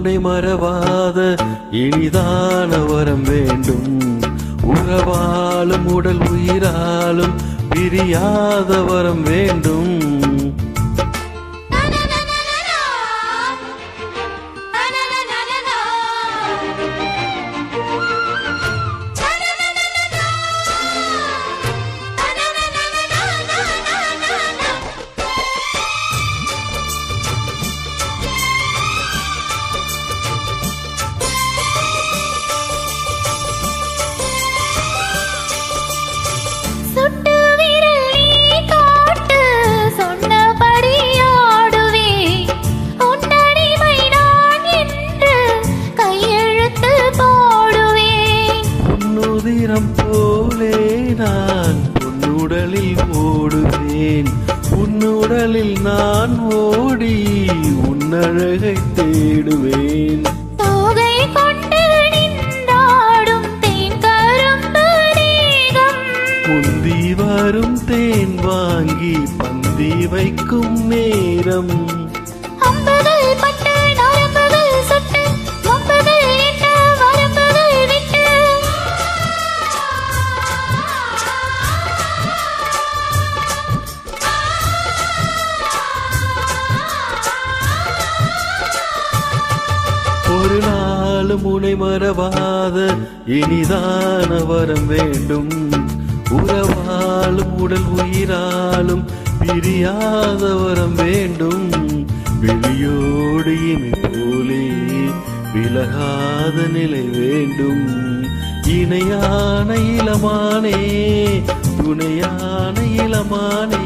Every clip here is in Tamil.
உனை மறவாத இனிதான வரம் வேண்டும். உறவாலும் உடல் உயிராலும் பிரியாத வரம் வேண்டும். போலே நான் உன்னுடலில் ஓடுவேன். உன்னுடலில் நான் ஓடி உன்னழகை தேடுவேன். தோகை கொண்டு நின்றாடும் தேன் கரும்பு தேகம், முந்தி வரும் தேன் வாங்கி பந்தி வைக்கும் நேரம். அம்புகள் பட்டு நரம்புகள் சுட்டு வம்புகள் என்ன வரம்புகள் விட்டு, ஒரு நாளும் உனை மறவாத இனிதான வரம் வேண்டும். உறவாலும் உடல் உயிராலும் பிரியாத வரம் வேண்டும். விழியோடு இமை போலே விலகாத நிலை வேண்டும். இணையான இளமானே துணையான இளமானே,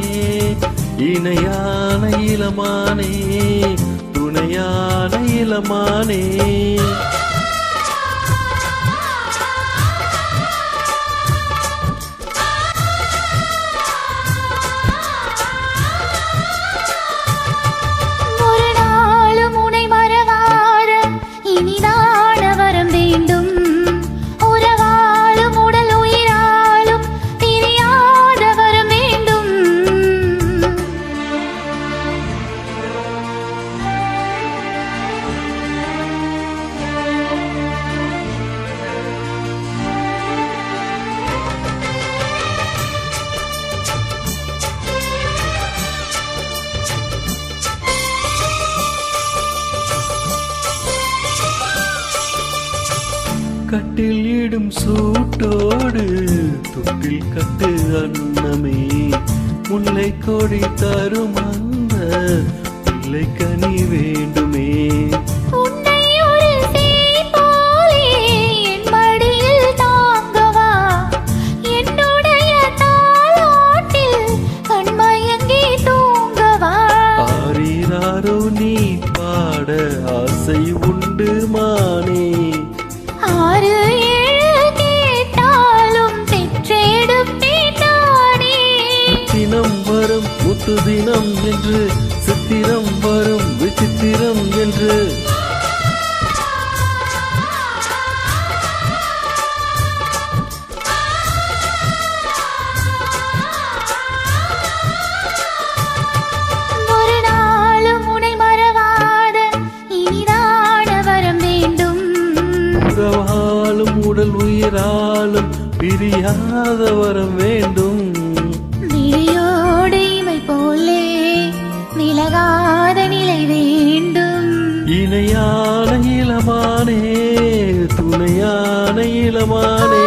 இணையான இளமானே துணையான இளமானே. ஒரு நாளும் உனை மறவாத இனிதான வரம் வேண்டும். உறவாலும் உடல் உயிராலும் பிரியாத வரம் வேண்டும். கட்டில் இடும் சூட்டோடு தொட்டில் கட்டு அன்னமே, முல்லை கொடி தரும் அந்த பிள்ளை கனி வேண்டுமே. உன்னை ஒரு சேய் போலே என் மடியில் தாங்கவா, என்னுடைய தாலாட்டில் கண்மயங்கி தூங்கவா. ஆரீராரோ நீ பாட ஆசை உண்டு மானே. ஆறு ஏழு கேட்டாலும் பெற்றெடுப்பேன் நானே. தினம் வரும் முத்து தினம் என்று, சித்திரம் வரும் விசித்திரம் என்று. ஒரு நாளும் உனை மறவாத இனிதான வரம் வேண்டும். உறவாலும் உடல் உயிராலும் பிரியாத வரம் வேண்டும். விழியோடு இமை போலே விலகாத நிலை வேண்டும். இணையான இளமானே துணையான இளமானே.